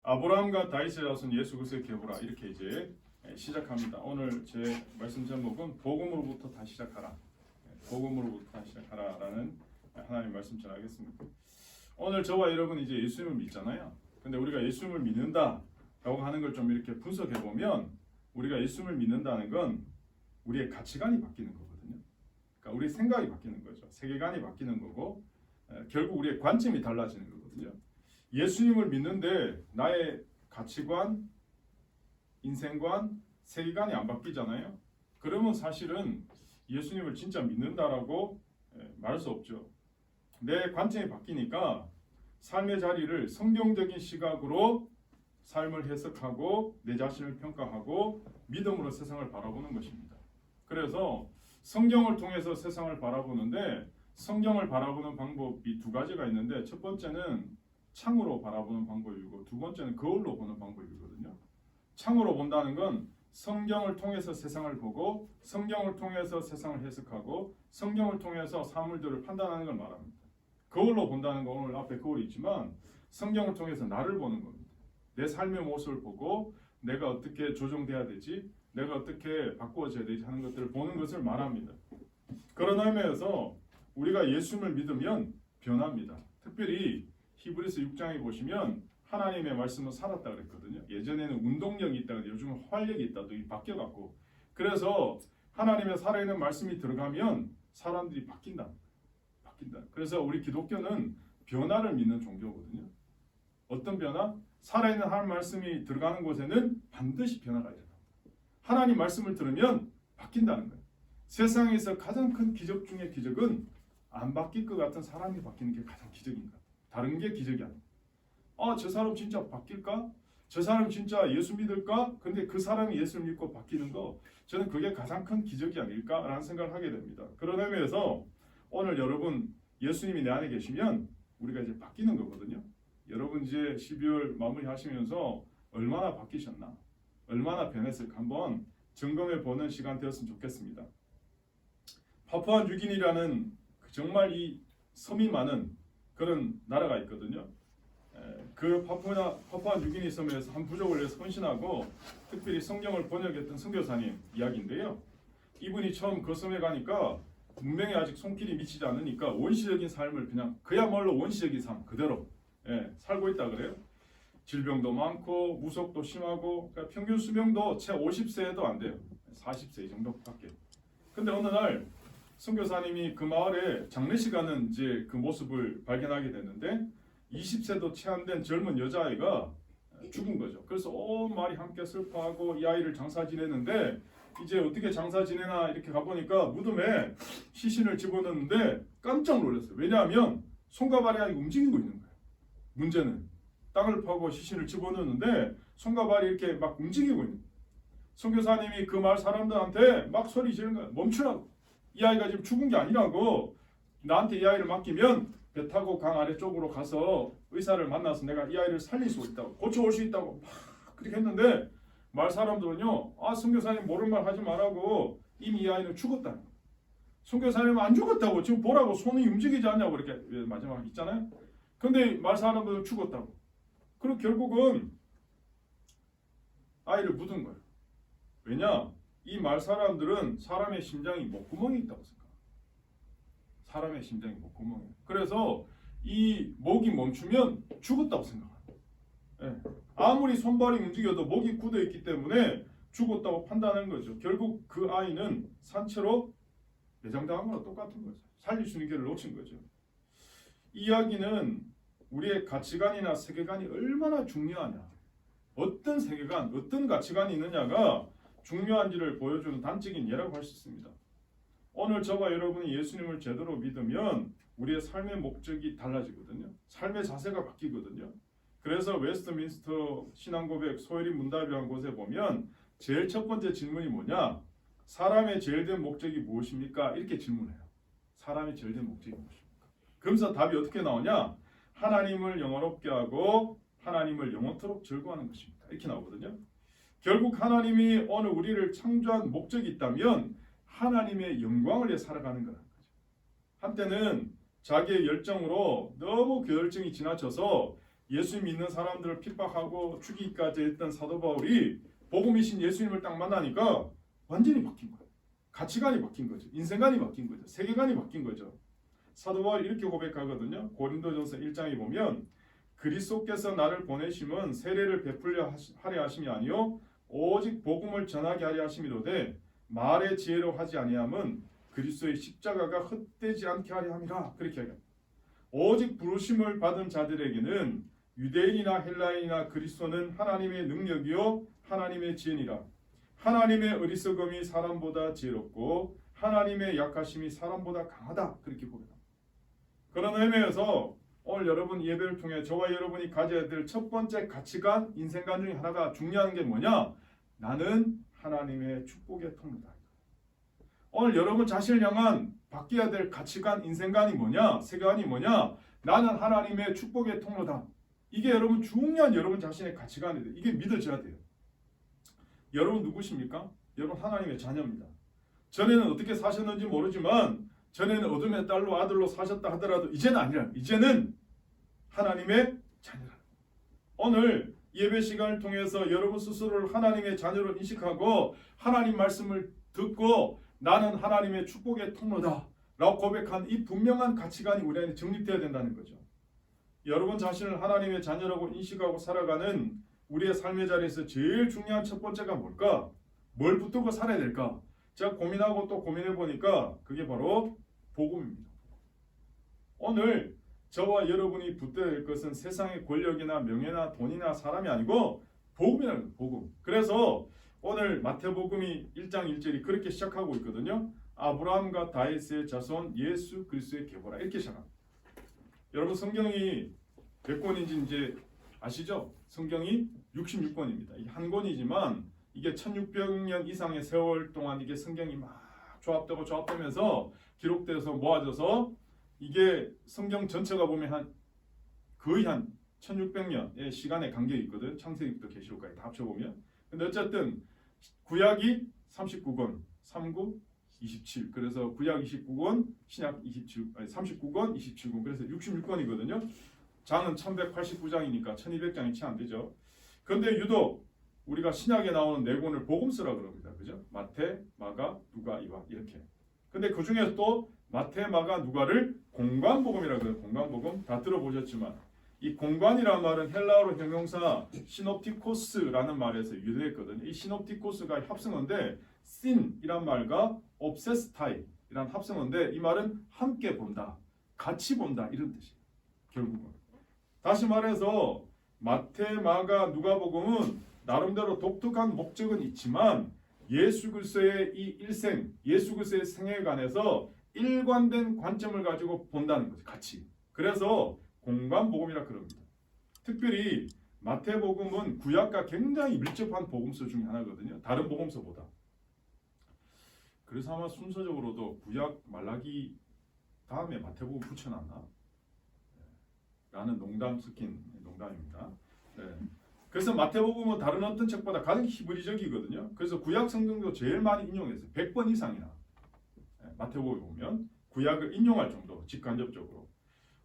아브라함과 다윗의 자손 예수 그리스도의 계보라 이렇게 이제 시작합니다. 오늘 제 말씀 제목은 복음으로부터 다시 시작하라. 복음으로부터 다시 시작하라라는 하나님 말씀 전하겠습니다. 오늘 저와 여러분 이제 예수님을 믿잖아요. 근데 우리가 예수님을 믿는다라고 하는 걸 좀 이렇게 분석해 보면 우리가 예수님을 믿는다는 건 우리의 가치관이 바뀌는 거거든요. 그러니까 우리 생각이 바뀌는 거죠. 세계관이 바뀌는 거고 결국 우리의 관점이 달라지는 거거든요. 예수님을 믿는데 나의 가치관, 인생관, 세계관이 안 바뀌잖아요. 그러면 사실은 예수님을 진짜 믿는다라고 말할 수 없죠. 내 관점이 바뀌니까 삶의 자리를 성경적인 시각으로 삶을 해석하고 내 자신을 평가하고 믿음으로 세상을 바라보는 것입니다. 그래서 성경을 통해서 세상을 바라보는데 성경을 바라보는 방법이 두 가지가 있는데 첫 번째는 창으로 바라보는 방법이고 두 번째는 거울로 보는 방법이거든요. 창으로 본다는 건 성경을 통해서 세상을 보고 성경을 통해서 세상을 해석하고 성경을 통해서 사물들을 판단하는 걸 말합니다. 거울로 본다는 건 오늘 앞에 거울이 있지만 성경을 통해서 나를 보는 겁니다. 내 삶의 모습을 보고 내가 어떻게 조정돼야 되지, 내가 어떻게 바꾸어져야 되지 하는 것들을 보는 것을 말합니다. 그런 의미에서 우리가 예수님을 믿으면 변합니다. 특별히 히브리서 6장에 보시면 하나님의 말씀은 살았다 그랬거든요. 예전에는 운동력이 있다, 요즘은 활력이 있다, 또 바뀌어갖고 그래서 하나님의 살아있는 말씀이 들어가면 사람들이 바뀐다. 그래서 우리 기독교는 변화를 믿는 종교거든요. 어떤 변화? 살아있는 하나님 말씀이 들어가는 곳에는 반드시 변화가 일어납니다. 하나님 말씀을 들으면 바뀐다는 거예요. 세상에서 가장 큰 기적 중의 기적은 안 바뀔 것 같은 사람이 바뀌는 게 가장 기적인 것 같아요. 다른 게 기적이 아니에요. 저 사람 진짜 바뀔까? 저 사람 진짜 예수 믿을까? 근데 그 사람이 예수를 믿고 바뀌는 거 저는 그게 가장 큰 기적이 아닐까라는 생각을 하게 됩니다. 그런 의미에서 오늘 여러분 예수님이 내 안에 계시면 우리가 이제 바뀌는 거거든요. 여러분 이제 12월 마무리 하시면서 얼마나 바뀌셨나? 얼마나 변했을까? 한번 점검해 보는 시간 되었으면 좋겠습니다. 파푸아뉴기니라는 정말 이 섬이 많은 그런 나라가 있거든요. 그 파푸아뉴기니 섬에서 한 부족을 위해서 헌신하고 특별히 성경을 번역했던 선교사님 이야기인데요. 이분이 처음 그 섬에 가니까 문명에 아직 손길이 미치지 않으니까 원시적인 삶을 그냥 그야말로 원시적인 삶 그대로 살고 있다 그래요. 질병도 많고 무속도 심하고 그러니까 평균 수명도 채 50세도 안 돼요. 40세 정도밖에. 근데 어느 날 선교사님이 그 마을에 장례식하는 이제 그 모습을 발견하게 됐는데 20세도 채 안 된 젊은 여자아이가 죽은 거죠. 그래서 온 마을이 함께 슬퍼하고 이 아이를 장사 지내는데 이제 어떻게 장사 지내나 이렇게 가보니까 무덤에 시신을 집어넣는데 깜짝 놀랐어요. 왜냐하면 손과 발이 아니고 움직이고 있는 거예요. 문제는 땅을 파고 시신을 집어넣는데 손과 발이 이렇게 막 움직이고 있는 거예요. 선교사님이 그 마을 사람들한테 막 소리 지르는 거예요. 멈추라고. 이 아이가 지금 죽은 게 아니라고. 나한테 이 아이를 맡기면 배 타고 강 아래쪽으로 가서 의사를 만나서 내가 이 아이를 살릴 수 있다고 고쳐올 수 있다고 막 그렇게 했는데 마을 사람들은요, 선교사님 모르는 말 하지 말라고 이미 이 아이는 죽었다는 거예요. 선교사님은 안 죽었다고 지금 보라고 손이 움직이지 않냐고 이렇게 마지막 있잖아요. 근데 마을 사람들은 죽었다고. 그리고 결국은 아이를 묻은 거예요. 왜냐? 이 마을 사람들은 사람의 심장이 목구멍이 있다고 생각해요. 사람의 심장이 목구멍이에요. 그래서 이 목이 멈추면 죽었다고 생각해요. 아무리 손발이 움직여도 목이 굳어 있기 때문에 죽었다고 판단하는 거죠. 결국 그 아이는 산채로 매장당한 거랑 똑같은 거죠. 살릴 수 있는 길을 놓친 거죠. 이야기는 우리의 가치관이나 세계관이 얼마나 중요하냐, 어떤 세계관, 어떤 가치관이 있느냐가 중요한지를 보여주는 단적인 예라고 할 수 있습니다. 오늘 저와 여러분이 예수님을 제대로 믿으면 우리의 삶의 목적이 달라지거든요. 삶의 자세가 바뀌거든요. 그래서 웨스트민스터 신앙고백 소요리 문답이라는 곳에 보면 제일 첫 번째 질문이 뭐냐? 사람의 제일 된 목적이 무엇입니까? 이렇게 질문해요. 사람의 제일 된 목적이 무엇입니까? 그러면서 답이 어떻게 나오냐? 하나님을 영원롭게 하고 하나님을 영원토록 즐거워하는 것입니다. 이렇게 나오거든요. 결국 하나님이 오늘 우리를 창조한 목적이 있다면 하나님의 영광을 위해 살아가는 거라는 거죠. 한때는 자기의 열정으로 너무 그 열정이 지나쳐서 예수 믿는 사람들을 핍박하고 죽이기까지 했던 사도 바울이 복음이신 예수님을 딱 만나니까 완전히 바뀐 거예요. 가치관이 바뀐 거죠. 인생관이 바뀐 거죠. 세계관이 바뀐 거죠. 사도 바울이 이렇게 고백하거든요. 고린도전서 1장에 보면 그리스도께서 나를 보내심은 세례를 베풀려 하려 하심이 아니요 오직 복음을 전하게 하려 하심이로되 말의 지혜로 하지 아니함은 그리스도의 십자가가 헛되지 않게 하려 함이라. 그렇게 하겠다. 오직 부르심을 받은 자들에게는 유대인이나 헬라인이나 그리스도는 하나님의 능력이요 하나님의 지혜니라. 하나님의 어리석음이 사람보다 지혜롭고 하나님의 약하심이 사람보다 강하다. 그렇게 고백합니다. 그런 의미에서 오늘 여러분 예배를 통해 저와 여러분이 가져야 될 첫 번째 가치관, 인생관 중에 하나가 중요한 게 뭐냐? 나는 하나님의 축복의 통로다. 오늘 여러분 자신을 향한 바뀌어야 될 가치관, 인생관이 뭐냐? 세계관이 뭐냐? 나는 하나님의 축복의 통로다. 이게 여러분 중요한 여러분 자신의 가치관이 돼요. 이게 믿어져야 돼요. 여러분 누구십니까? 여러분 하나님의 자녀입니다. 전에는 어떻게 사셨는지 모르지만 전에는 어둠의 딸로 아들로 사셨다 하더라도 이제는 아니라 이제는 하나님의 자녀라. 오늘 예배 시간을 통해서 여러분 스스로를 하나님의 자녀로 인식하고 하나님 말씀을 듣고 나는 하나님의 축복의 통로다 라고 고백한 이 분명한 가치관이 우리 안에 정립되어야 된다는 거죠. 여러분 자신을 하나님의 자녀라고 인식하고 살아가는 우리의 삶의 자리에서 제일 중요한 첫 번째가 뭘까? 뭘 붙들고 살아야 될까? 제가 고민하고 또 고민해 보니까 그게 바로 복음입니다. 오늘 저와 여러분이 붙들어야 될 것은 세상의 권력이나 명예나 돈이나 사람이 아니고 복음이라는 거예요. 복음. 그래서 오늘 마태복음이 1장 1절이 그렇게 시작하고 있거든요. 아브라함과 다윗의 자손 예수 그리스도의 계보라 이렇게 시작합니다. 여러분 성경이 몇 권인지 이제 아시죠? 성경이 66권입니다. 이게 한 권이지만 이게 1600년 이상의 세월 동안 이게 성경이 막 조합되면서 기록돼서 모아져서 이게 성경 전체가 보면 거의 한 1600년의 시간의 간격이 있거든. 창세기부터 계시록까지 다 합쳐보면. 근데 어쨌든 구약이 39권, 39, 27. 그래서 구약 29권, 신약 39권, 27권. 그래서 66권이거든요. 장은 1189장이니까 1200장이 채 안 되죠. 그런데 유독 우리가 신약에 나오는 네 권을 복음서라 그럽니다. 그죠? 마태, 마가, 누가, 이와 이렇게. 근데 그 중에서 또 마태, 마가, 누가를 공관복음이라고 해요. 공관복음 다 들어보셨지만 이 공관이라는 말은 헬라어로 형용사 시놉티코스라는 말에서 유래했거든요. 이 시놉티코스가 합성어인데 신이란 말과 옵세스타이라는 합성어인데 이 말은 함께 본다, 같이 본다 이런 뜻이에요. 결국은 다시 말해서 마태, 마가, 누가복음은 나름대로 독특한 목적은 있지만 예수 그리스도의 이 일생, 예수 그리스도의 생애에 관해서 일관된 관점을 가지고 본다는 거죠. 같이. 그래서 공관복음이라 그럽니다. 특별히 마태복음은 구약과 굉장히 밀접한 복음서 중에 하나거든요. 다른 복음서보다. 그래서 아마 순서적으로도 구약 말라기 다음에 마태복음 붙여놨나? 라는 농담 섞인 농담입니다. 네. 그래서 마태복음은 다른 어떤 책보다 가장 히브리적이거든요. 그래서 구약 성경도 제일 많이 인용했어요. 100번 이상이나. 마태복음에 보면 구약을 인용할 정도, 직간접적으로.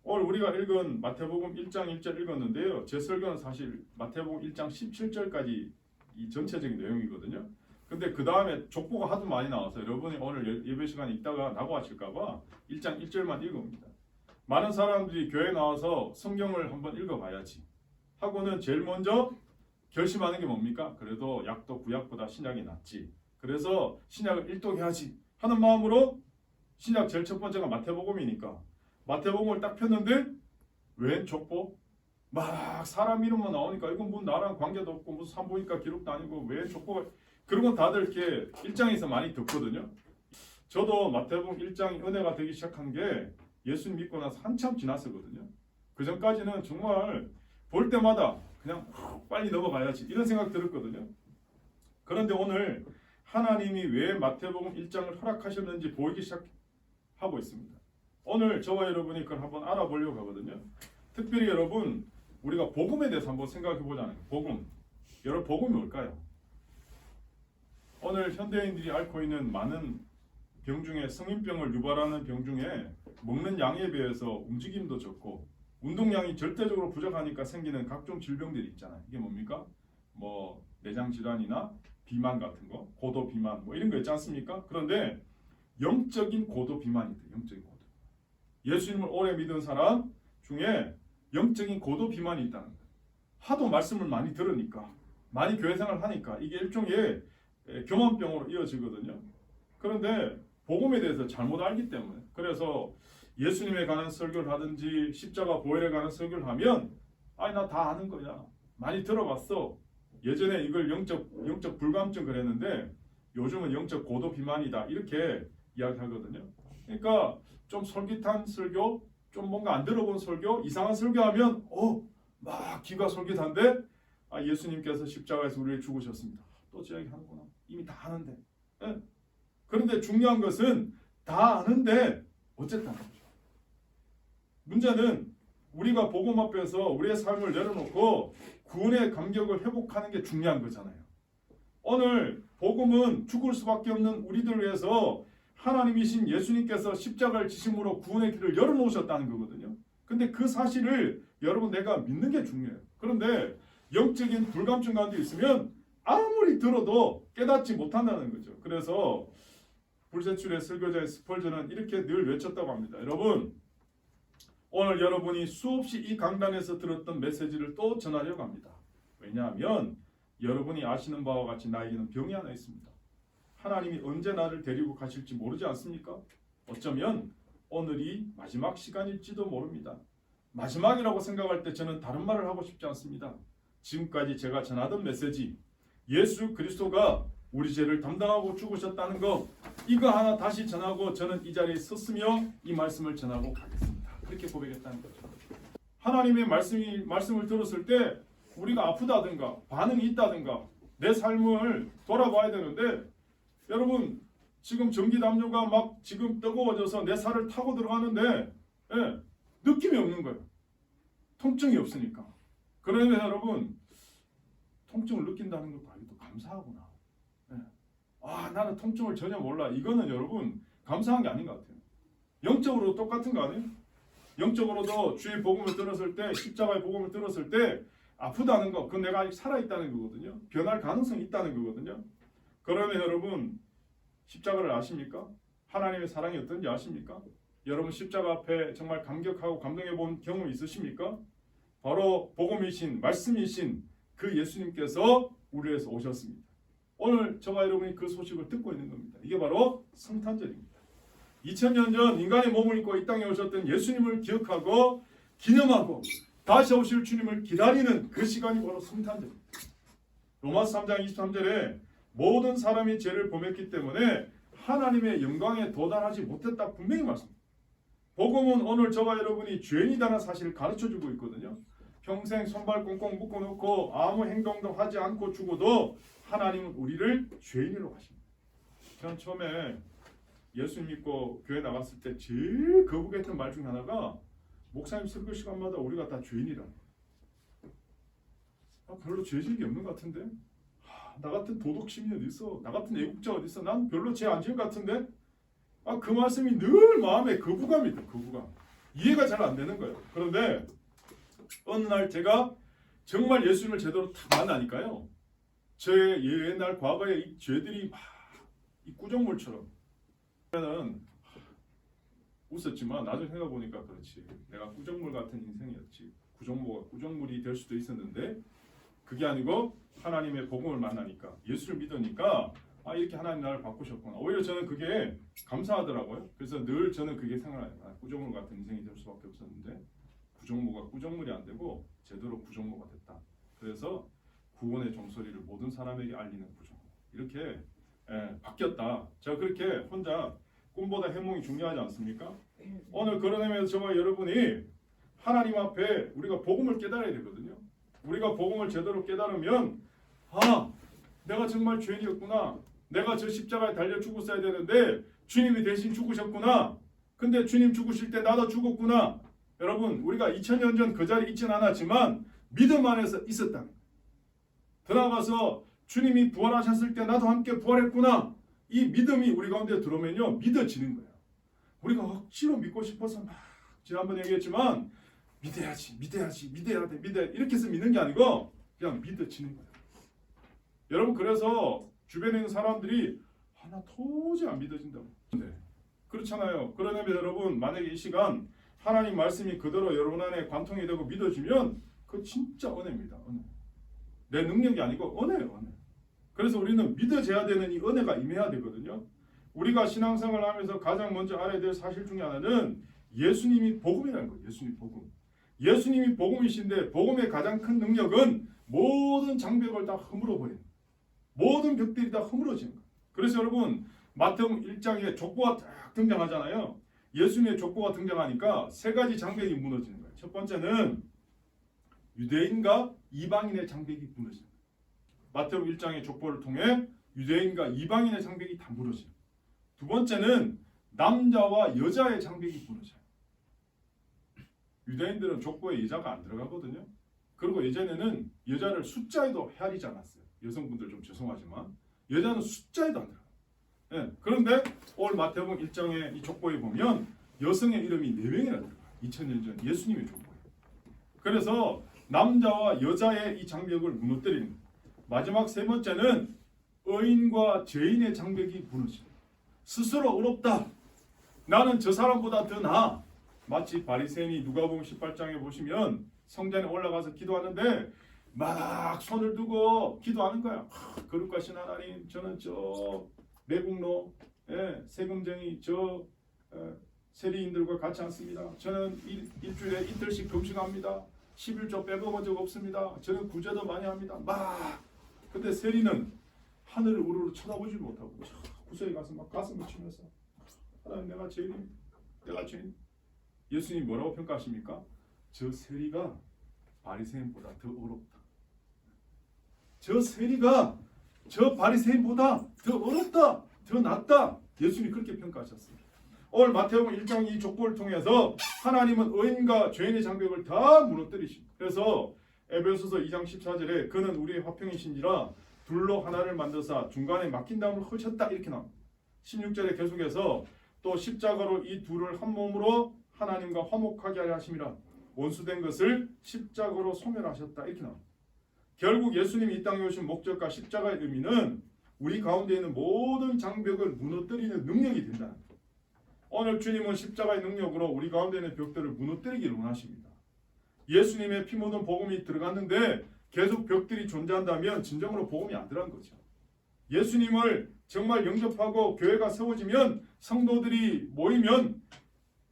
오늘 우리가 읽은 마태복음 1장 1절 읽었는데요. 제 설교는 사실 마태복음 1장 17절까지 이 전체적인 내용이거든요. 근데 그 다음에 족보가 하도 많이 나와서 여러분이 오늘 예배 시간에 있다가 나고 하실까봐 1장 1절만 읽어봅니다. 많은 사람들이 교회 나와서 성경을 한번 읽어봐야지 하고는 제일 먼저 결심하는 게 뭡니까? 그래도 약도 구약보다 신약이 낫지. 그래서 신약을 일독해야지 하는 마음으로 신약 제일 첫 번째가 마태복음이니까 마태복음을 딱 폈는데 웬 족보? 막 사람 이름만 나오니까 이건 뭐 나랑 관계도 없고 무슨 산보니까 기록도 아니고 왜 족보가 그런 건 다들 이렇게 1장에서 많이 듣거든요. 저도 마태복음 1장이 은혜가 되기 시작한 게 예수 믿고 나서 한참 지났었거든요. 그 전까지는 정말 볼 때마다 그냥 빨리 넘어가야지 이런 생각 들었거든요. 그런데 오늘 하나님이 왜 마태복음 1장을 허락하셨는지 보이기 시작하고 있습니다. 오늘 저와 여러분이 그걸 한번 알아보려고 하거든요. 특별히 여러분 우리가 복음에 대해서 한번 생각해 보자는 거예요. 복음. 여러분 복음이 뭘까요? 오늘 현대인들이 앓고 있는 많은 병 중에 성인병을 유발하는 병 중에 먹는 양에 비해서 움직임도 적고 운동량이 절대적으로 부족하니까 생기는 각종 질병들이 있잖아요. 이게 뭡니까? 뭐 내장 질환이나 비만 같은 거, 고도 비만 뭐 이런 거 있지 않습니까? 그런데 영적인 고도 비만이 있대요. 영적인 고도. 예수님을 오래 믿은 사람 중에 영적인 고도 비만이 있다는 거예요. 하도 말씀을 많이 들으니까, 많이 교회 생활을 하니까 이게 일종의 교만병으로 이어지거든요. 그런데 복음에 대해서 잘못 알기 때문에, 그래서 예수님에 관한 설교를 하든지 십자가 보혈에 관한 설교를 하면 아니 나 다 아는 거야, 많이 들어봤어. 예전에 이걸 영적 불감증 그랬는데 요즘은 영적 고도 비만이다 이렇게 이야기하거든요. 그러니까 좀 솔깃한 설교, 좀 뭔가 안 들어본 설교, 이상한 설교하면 막 귀가 솔깃한데 예수님께서 십자가에서 우리를 죽으셨습니다. 또 저 얘기 하는구나. 이미 다 아는데. 예? 그런데 중요한 것은 다 아는데 어쨌다는 거죠. 문제는 우리가 복음 앞에서 우리의 삶을 내려놓고 구원의 감격을 회복하는 게 중요한 거잖아요. 오늘 복음은 죽을 수밖에 없는 우리들을 위해서 하나님이신 예수님께서 십자가를 지심으로 구원의 길을 열어놓으셨다는 거거든요. 근데 그 사실을 여러분 내가 믿는 게 중요해요. 그런데 영적인 불감증 가운데 있으면 아무리 들어도 깨닫지 못한다는 거죠. 그래서 불세출의 설교자의 스펄전은 이렇게 늘 외쳤다고 합니다. 여러분, 오늘 여러분이 수없이 이 강단에서 들었던 메시지를 또 전하려고 합니다. 왜냐하면 여러분이 아시는 바와 같이 나에게는 병이 하나 있습니다. 하나님이 언제 나를 데리고 가실지 모르지 않습니까? 어쩌면 오늘이 마지막 시간일지도 모릅니다. 마지막이라고 생각할 때 저는 다른 말을 하고 싶지 않습니다. 지금까지 제가 전하던 메시지, 예수 그리스도가 우리 죄를 담당하고 죽으셨다는 거, 이거 하나 다시 전하고 저는 이 자리에 섰으며 이 말씀을 전하고 가겠습니다. 그렇게 고백했다는 거죠. 하나님의 말씀을 들었을 때 우리가 아프다든가 반응이 있다든가 내 삶을 돌아봐야 되는데, 여러분 지금 전기 담요가 막 지금 뜨거워져서 내 살을 타고 들어가는데 느낌이 없는 거예요. 통증이 없으니까. 그러면 여러분 통증을 느낀다는 것도 아니고 감사하구나. 나는 통증을 전혀 몰라. 이거는 여러분 감사한 게 아닌 것 같아요. 영적으로 똑같은 거 아니에요? 영적으로도 주의 복음을 들었을 때, 십자가의 복음을 들었을 때 아프다는 거, 그건 내가 아직 살아있다는 거거든요. 변할 가능성이 있다는 거거든요. 그러면 여러분 십자가를 아십니까? 하나님의 사랑이 어떤지 아십니까? 여러분 십자가 앞에 정말 감격하고 감동해 본 경험 있으십니까? 바로 복음이신 말씀이신 그 예수님께서 우리를 위해서 오셨습니다. 오늘 저와 여러분이 그 소식을 듣고 있는 겁니다. 이게 바로 성탄절입니다. 2000년 전 인간의 몸을 입고 이 땅에 오셨던 예수님을 기억하고 기념하고 다시 오실 주님을 기다리는 그 시간이 바로 성탄절입니다. 로마서 3장 23절에 모든 사람이 죄를 범했기 때문에 하나님의 영광에 도달하지 못했다 분명히 말씀합니다. 복음은 오늘 저와 여러분이 죄인이라는 사실을 가르쳐주고 있거든요. 평생 손발 꽁꽁 묶어놓고 아무 행동도 하지 않고 죽어도 하나님은 우리를 죄인으로 하십니다. 전 처음에 예수 믿고 교회 나갔을 때 제일 거부했던 말 중에 하나가 목사님 설교 시간마다 우리가 다 죄인이라. 별로 죄질이 없는 것 같은데? 나 같은 도덕심이 어디 있어? 나 같은 애국자 어디 있어? 난 별로 죄 안 지은 것 같은데? 그 말씀이 늘 마음에 거부감이 돼. 거부감. 이해가 잘 안 되는 거예요. 그런데 어느 날 제가 정말 예수님을 제대로 딱 만나니까요, 제 옛날 과거의 이 죄들이 막 이 구정물처럼, 저는 웃었지만 나중에 생각해 보니까 그렇지, 내가 구정물 같은 인생이었지. 구정물이 될 수도 있었는데 그게 아니고 하나님의 복음을 만나니까, 예수를 믿으니까 이렇게 하나님 나를 바꾸셨구나. 오히려 저는 그게 감사하더라고요. 그래서 늘 저는 그게 생각나요. 구정물 같은 인생이 될 수밖에 없었는데 구정모가 구정물이 안 되고 제대로 구정모가 됐다. 그래서 구원의 종소리를 모든 사람에게 알리는 구정모, 이렇게 바뀌었다. 제가 그렇게 혼자 꿈보다 해몽이 중요하지 않습니까? 오늘 그런 의미에서 저와 여러분이 하나님 앞에 우리가 복음을 깨달아야 되거든요. 우리가 복음을 제대로 깨달으면 내가 정말 죄인이었구나. 내가 저 십자가에 달려 죽었어야 되는데 주님이 대신 죽으셨구나. 근데 주님 죽으실 때 나도 죽었구나. 여러분 우리가 2000년 전 그 자리에 있진 않았지만 믿음 안에서 있었다. 들어가서 주님이 부활하셨을 때 나도 함께 부활했구나. 이 믿음이 우리 가운데 들어오면요 믿어지는 거예요. 우리가 억지로 믿고 싶어서 막 지난번 얘기했지만 믿어야지, 믿어야지, 믿어야 돼, 믿어야 돼. 이렇게 해서 믿는 게 아니고 그냥 믿어지는 거예요. 여러분 그래서 주변에 있는 사람들이 나 도저히 안 믿어진다고. 네. 그렇잖아요. 그러면 여러분 만약에 이 시간 하나님 말씀이 그대로 여러분 안에 관통이 되고 믿어지면 그 진짜 은혜입니다. 은혜. 내 능력이 아니고 은혜예요. 은혜. 그래서 우리는 믿어져야 되는 이 은혜가 임해야 되거든요. 우리가 신앙생활을 하면서 가장 먼저 알아야 될 사실 중에 하나는 예수님이 복음이라는 거예요. 예수님이 복음. 예수님이 복음이신데 복음의 가장 큰 능력은 모든 장벽을 다 허물어버리는 거예요. 모든 벽들이 다 허물어지는 거예요. 그래서 여러분 마태복음 1장에 족보가 딱 등장하잖아요. 예수님의 족보가 등장하니까 세 가지 장벽이 무너지는 거예요. 첫 번째는 유대인과 이방인의 장벽이 무너지는 거예요. 마태복음 1장의 족보를 통해 유대인과 이방인의 장벽이 다 무너져요. 두 번째는 남자와 여자의 장벽이 무너져요. 유대인들은 족보에 여자가 안 들어가거든요. 그리고 예전에는 여자를 숫자에도 헤아리지 않았어요. 여성분들 좀 죄송하지만 여자는 숫자에도 안 들어가요. 예, 그런데 오늘 마태복음 1장의 이 족보에 보면 여성의 이름이 4명이나 들어가요. 2000년 전 예수님의 족보에. 그래서 남자와 여자의 이 장벽을 무너뜨리는 거예요. 마지막 세 번째는 의인과 죄인의 장벽이 무너지는 거예요. 스스로 의롭다. 나는 저 사람보다 더 나아. 마치 바리새인이 누가복음 18장에 보시면 성전에 올라가서 기도하는데 막 손을 두고 기도하는 거야. 거룩하신 하나님, 저는 저 매국노, 세금쟁이, 저 세리인들과 같이 않습니다. 저는 일주일에 이틀씩 금식합니다. 11조 빼먹은 적 없습니다. 저는 구제도 많이 합니다. 막 근데 세리는 하늘을 우르르 쳐다보지 못하고 구석에 가서 막 가슴을 치면서 하나님 내가 죄인, 내가 죄인. 예수님 뭐라고 평가하십니까? 저 세리가 바리새인보다 더 어렵다. 저 세리가 저 바리새인보다 더 어렵다, 더 낫다. 예수님이 그렇게 평가하셨습니다. 오늘 마태복음 1장 이 족보를 통해서 하나님은 의인과 죄인의 장벽을 다 무너뜨리십니다. 그래서 에베소서 2장 14절에 그는 우리의 화평이신지라 둘로 하나를 만드사 중간에 막힌 담을 헐쳤다 이렇게 나옵니다. 16절에 계속해서 또 십자가로 이 둘을 한 몸으로 하나님과 화목하게 하려 하심이라 원수된 것을 십자가로 소멸하셨다 이렇게 나옵니다. 결국 예수님이 이 땅에 오신 목적과 십자가의 의미는 우리 가운데 있는 모든 장벽을 무너뜨리는 능력이 된다는 거예요. 오늘 주님은 십자가의 능력으로 우리 가운데 있는 벽들을 무너뜨리기를 원하십니다. 예수님의 피 묻은 복음이 들어갔는데 계속 벽들이 존재한다면 진정으로 복음이 안 들어간 거죠. 예수님을 정말 영접하고 교회가 세워지면 성도들이 모이면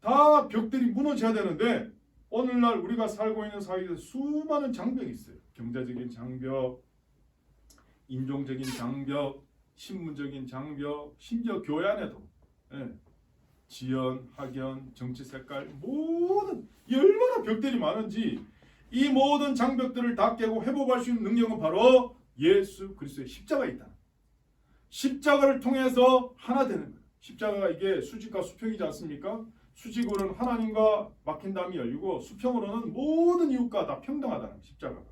다 벽들이 무너져야 되는데 오늘날 우리가 살고 있는 사회에 수많은 장벽이 있어요. 경제적인 장벽, 인종적인 장벽, 신문적인 장벽, 심지어 교회 안에도 지연, 학연, 정치 색깔 모든 얼마나 벽들이 많은지 이 모든 장벽들을 다 깨고 회복할 수 있는 능력은 바로 예수 그리스도의 십자가에 있다. 십자가를 통해서 하나 되는 거예요. 십자가가 이게 수직과 수평이지 않습니까? 수직으로는 하나님과 막힌 담이 열리고 수평으로는 모든 이웃과 다 평등하다는 십자가가.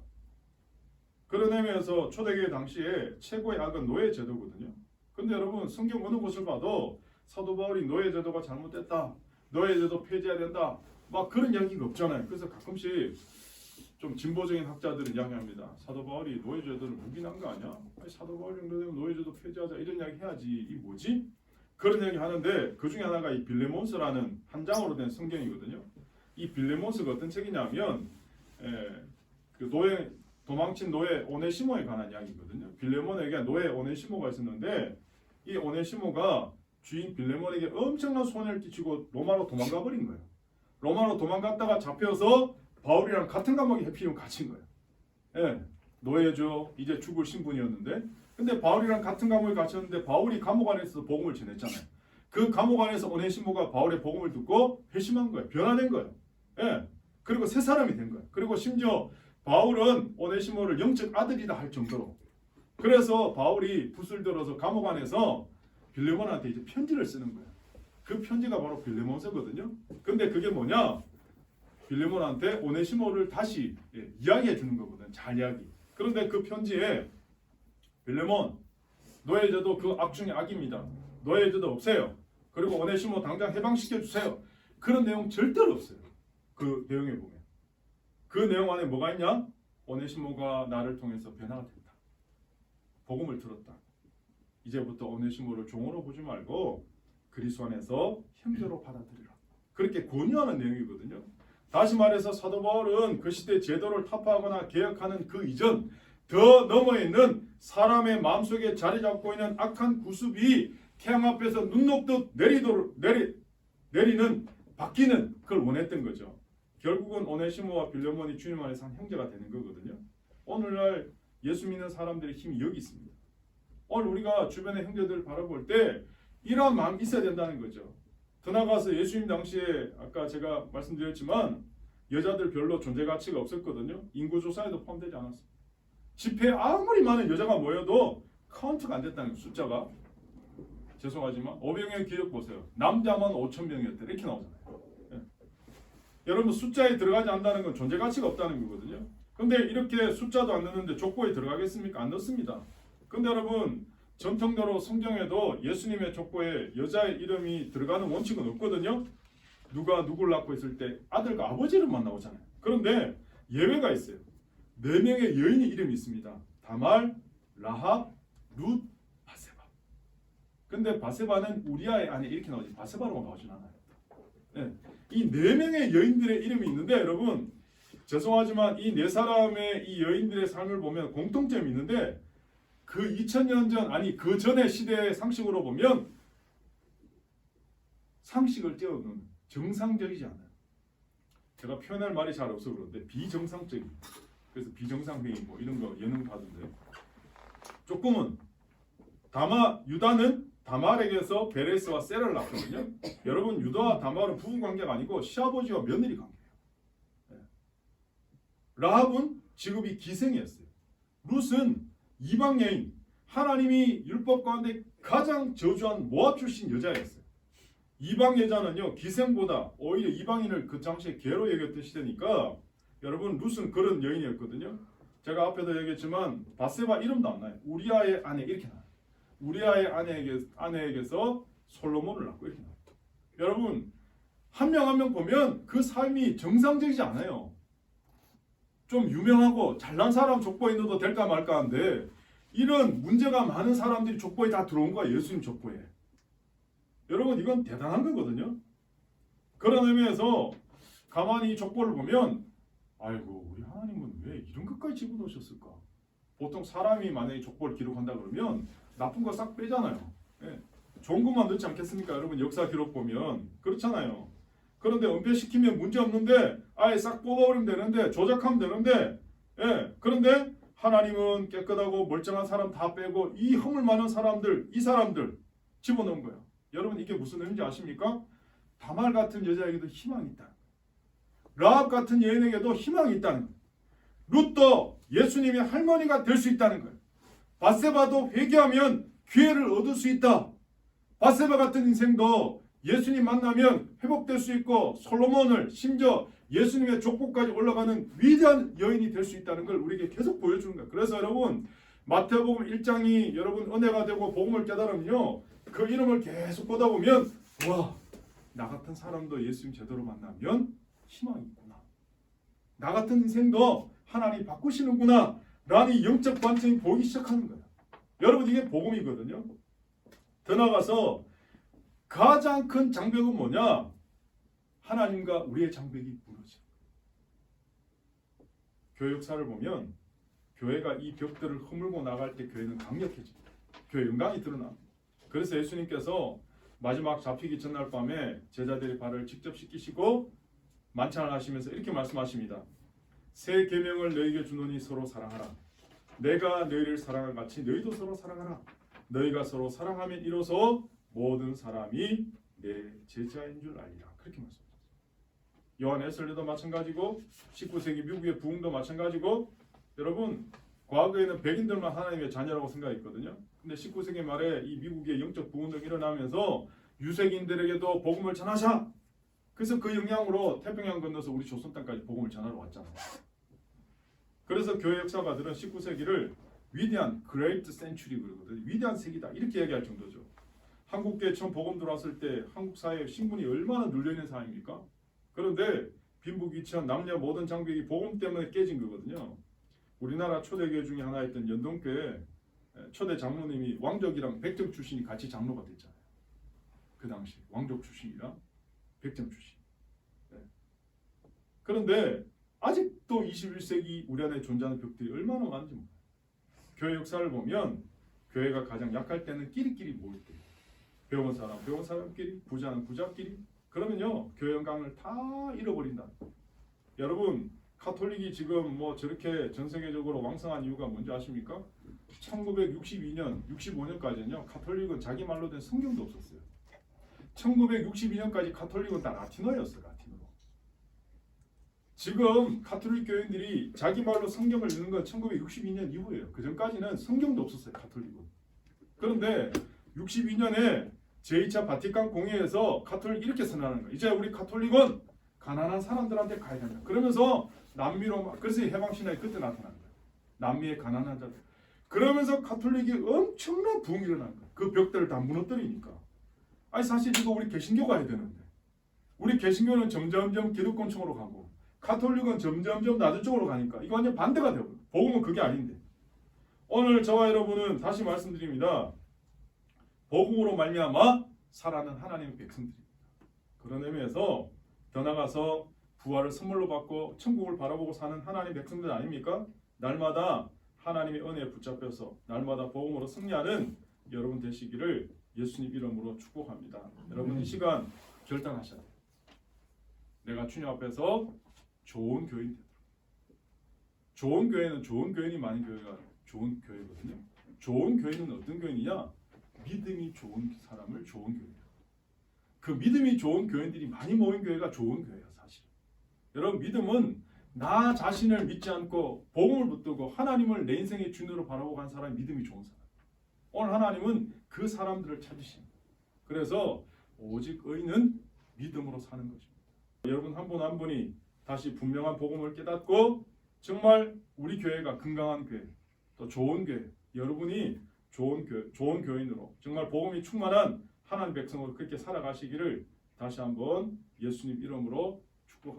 그런 의미에서 초대교회 당시에 최고의 악은 노예 제도거든요. 근데 여러분 성경 어느 곳을 봐도 사도 바울이 노예 제도가 잘못됐다, 노예 제도 폐지해야 된다, 막 그런 이야기가 없잖아요. 그래서 가끔씩 좀 진보적인 학자들은 이야기합니다. 사도 바울이 노예 제도를 묵인한 거 아니야? 아니, 사도 바울 정도 되면 노예 제도 폐지하자 이런 이야기 해야지. 이 뭐지? 그런 이야기 하는데 그 중에 하나가 이 빌레몬스라는 한 장으로 된 성경이거든요. 이 빌레몬스가 어떤 책이냐면 그 노예 도망친 노예 오네시모에 관한 이야기거든요. 빌레몬에게 노예 오네시모가 있었는데 이 오네시모가 주인 빌레몬에게 엄청난 손해를 끼치고 로마로 도망가 버린 거예요. 로마로 도망갔다가 잡혀서 바울이랑 같은 감옥에 해피림 갇힌 거예요. 노예죠. 이제 죽을 신분이었는데 근데 바울이랑 같은 감옥에 갇혔는데 바울이 감옥 안에서 복음을 전했잖아요. 그 감옥 안에서 오네시모가 바울의 복음을 듣고 회심한 거예요. 변화된 거예요. 그리고 새 사람이 된 거예요. 그리고 심지어 바울은 오네시모를 영적 아들이다 할 정도로 그래서 바울이 붓을 들어서 감옥 안에서 빌레몬한테 이제 편지를 쓰는 거예요. 그 편지가 바로 빌레몬서거든요. 근데 그게 뭐냐? 빌레몬한테 오네시모를 다시 이야기해 주는 거거든. 잘 이야기. 그런데 그 편지에 빌레몬, 너의 죄도 그 악 중에 악입니다. 너의 죄도 없애요. 그리고 오네시모 당장 해방시켜 주세요. 그런 내용 절대로 없어요. 그 내용에 보면. 그 내용 안에 뭐가 있냐? 오네시모가 나를 통해서 변화가 됐다. 복음을 들었다. 이제부터 오네시모를 종으로 보지 말고 그리스도 안에서 형제로 받아들이라. 그렇게 권유하는 내용이거든요. 다시 말해서 사도 바울은 그 시대 제도를 타파하거나 개혁하는 그 이전 더 너머에 있는 사람의 마음속에 자리 잡고 있는 악한 구습이 태양 앞에서 눈 녹듯 내리는 바뀌는 그걸 원했던 거죠. 결국은 오네시모와 빌레몬이 주님 안에서 한 형제가 되는 거거든요. 오늘날 예수 믿는 사람들의 힘이 여기 있습니다. 오늘 우리가 주변의 형제들을 바라볼 때 이러한 마음이 있어야 된다는 거죠. 더 나아가서 예수님 당시에 아까 제가 말씀드렸지만 여자들 별로 존재 가치가 없었거든요. 인구조사에도 포함되지 않았어요. 집회에 아무리 많은 여자가 모여도 카운트가 안 됐다는 거예요. 숫자가. 죄송하지만 500명 기록 보세요. 남자만 5,000명이었대. 이렇게 나오잖아요. 예. 여러분 숫자에 들어가지 않는다는 건 존재 가치가 없다는 거거든요. 근데 이렇게 숫자도 안 넣는데 족보에 들어가겠습니까? 안 넣습니다. 근데 여러분 전통대로 성경에도 예수님의 족보에 여자의 이름이 들어가는 원칙은 없거든요. 누가 누굴 낳고 있을 때 아들과 아버지 이름만 나오잖아요. 그런데 예외가 있어요. 4명의 여인의 이름이 있습니다. 다말, 라합, 룻, 바세바. 근데 바세바는 우리아의 아내 이렇게 나오지 바세바로 나오진 않아요. 네. 이 4명의 여인들의 이름이 있는데 여러분 죄송하지만 이 4사람의 이 여인들의 삶을 보면 공통점이 있는데 그 2000년 전 아니 그 전의 시대의 상식으로 보면 상식을 떼어놓는 정상적이지 않아요. 제가 표현할 말이 잘 없어 그런데 비정상적인. 그래서 비정상회의 뭐 이런 거 예능 봐던데 조금은 유다는 다말에게서 베레스와 셀을 낳거든요. 여러분 유다와 다말은 부부 관계가 아니고 시아버지와 며느리 관계예요. 네. 라합은 직업이 기생이었어요. 룻은 이방 여인, 하나님이 율법 가운데 가장 저주한 모압 출신 여자였어요. 이방 여자는요 기생보다 오히려 이방인을 그 당시에 개로 여겼던 시대니까 여러분 룻은 그런 여인이었거든요. 제가 앞에도 얘기했지만 바세바 이름도 안 나요. 우리아의 아내 이렇게 나요. 우리아의 아내에게서 솔로몬을 낳고 이렇게 나요. 여러분 한 명 한 명 보면 그 삶이 정상적이지 않아요. 좀 유명하고 잘난 사람 족보에 넣어도 될까 말까 한데 이런 문제가 많은 사람들이 족보에 다 들어온 거야. 예수님 족보에. 여러분 이건 대단한 거거든요. 그런 의미에서 가만히 이 족보를 보면 아이고 우리 하나님은 왜 이런 것까지 집어넣으셨을까? 보통 사람이 만약에 족보를 기록한다 그러면 나쁜 거 싹 빼잖아요. 예. 좋은 것만 넣지 않겠습니까? 여러분 역사 기록 보면 그렇잖아요. 그런데 은폐시키면 문제 없는데 아예 싹 뽑아버리면 되는데 조작하면 되는데 예. 그런데 하나님은 깨끗하고 멀쩡한 사람 다 빼고 이 허물 많은 사람들 이 사람들 집어넣은 거예요. 여러분 이게 무슨 의미인지 아십니까? 다말 같은 여자에게도 희망이 있다. 라합 같은 여인에게도 희망이 있다는 거예요. 룻도 예수님의 할머니가 될 수 있다는 거예요. 바세바도 회개하면 기회를 얻을 수 있다. 바세바 같은 인생도 예수님 만나면 회복될 수 있고 솔로몬을 심지어 예수님의 족보까지 올라가는 위대한 여인이 될 수 있다는 걸 우리에게 계속 보여주는 거예요. 그래서 여러분 마태복음 1장이 여러분 은혜가 되고 복음을 깨달으면요. 그 이름을 계속 보다 보면 와, 나 같은 사람도 예수님 제대로 만나면 희망이 있구나. 나 같은 인생도 하나님 바꾸시는구나. 라는 영적 관점이 보이기 시작하는 거예요. 여러분 이게 복음이거든요. 더 나아가서 가장 큰 장벽은 뭐냐? 하나님과 우리의 장벽이 무너져. 교회 역사를 보면 교회가 이 벽들을 허물고 나갈 때 교회는 강력해집니다. 교회 영광이 드러납니다. 그래서 예수님께서 마지막 잡히기 전날 밤에 제자들의 발을 직접 씻기시고 만찬을 하시면서 이렇게 말씀하십니다. 새 계명을 너희에게 주노니 서로 사랑하라. 내가 너희를 사랑한 같이 너희도 서로 사랑하라. 너희가 서로 사랑하면 이로써 모든 사람이 내 제자인 줄 알리라. 그렇게 말씀하셨어요. 요한 웨슬리도 마찬가지고 19세기 미국의 부흥도 마찬가지고 여러분 과거에는 백인들만 하나님의 자녀라고 생각했거든요. 근데 19세기 말에 이 미국의 영적 부흥이 일어나면서 유색인들에게도 복음을 전하자. 그래서 그 영향으로 태평양 건너서 우리 조선 땅까지 복음을 전하러 왔잖아요. 그래서 교회 역사가들은 19세기를 위대한 Great Century 그러거든요. 위대한 세기다 이렇게 얘기할 정도죠. 한국교회 처음 복음 들어왔을 때 한국 사회의 신분이 얼마나 눌려있는 사회입니까? 그런데 빈부귀천 남녀 모든 장벽이 복음 때문에 깨진 거거든요. 우리나라 초대교회 중에 하나였던 연동교회 초대 장로님이 왕족이랑 백정 출신이 같이 장로가 됐잖아요. 그 당시 왕족 출신이랑 백정 출신. 네. 그런데 아직도 21세기 우리 안에 존재하는 벽들이 얼마나 많은지 몰라요. 교회 역사를 보면 교회가 가장 약할 때는 끼리끼리 모일 때, 배운 사람끼리, 부자는 부자끼리. 그러면요 교회 영광을 다 잃어버린다. 여러분 카톨릭이 지금 뭐 저렇게 전 세계적으로 왕성한 이유가 뭔지 아십니까? 1962년, 65년까지는요 카톨릭은 자기 말로 된 성경도 없었어요. 1962년까지 카톨릭은 다 라틴어였어요. 라틴어로. 지금 카톨릭 교인들이 자기 말로 성경을 읽는 건 1962년 이후예요. 그 전까지는 성경도 없었어요. 카톨릭은. 그런데 62년에 제2차 바티칸 공회에서 카톨릭이 이렇게 선언하는 거예요. 이제 우리 카톨릭은 가난한 사람들한테 가야 된다. 그러면서 남미로 그래서 해방신화가 그때 나타난 거예요. 남미의 가난한 자들. 그러면서 카톨릭이 엄청난 부흥이 일어난 거예요. 그 벽들을 다 무너뜨리니까. 아니 사실 이거 우리 개신교가 해야 되는데 우리 개신교는 점점점 기독권층으로 가고 카톨릭은 점점점 낮은 쪽으로 가니까 이거 완전 반대가 되고 복음은 그게 아닌데 오늘 저와 여러분은 다시 말씀드립니다. 복음으로 말미암아 살아는 하나님의 백성들입니다. 그런 의미에서 더 나아가서 부활을 선물로 받고 천국을 바라보고 사는 하나님의 백성들 아닙니까? 날마다 하나님의 은혜에 붙잡혀서 날마다 복음으로 승리하는 여러분 되시기를 예수님 이름으로 축복합니다. 여러분 이 시간 결단하셔야 돼요. 내가 주님 앞에서 좋은 교인 되도록. 좋은 교회는 좋은 교인이 많은 교회가 좋은 교회거든요. 좋은 교인은 어떤 교인이냐? 믿음이 좋은 사람을 좋은 교회예요. 그 믿음이 좋은 교인들이 많이 모인 교회가 좋은 교회예요, 사실. 여러분 믿음은 나 자신을 믿지 않고 복음을 붙들고 하나님을 내 인생의 주인으로 바라보고 간 사람이 믿음이 좋은 사람. 오늘 하나님은 그 사람들을 찾으십니다. 그래서 오직 의인은 믿음으로 사는 것입니다. 여러분 한 분 한 분이 다시 분명한 복음을 깨닫고 정말 우리 교회가 건강한 교회, 또 좋은 교회, 여러분이 좋은 교인으로 정말 복음이 충만한 하나님 백성으로 그렇게 살아가시기를 다시 한번 예수님 이름으로 축복합니다.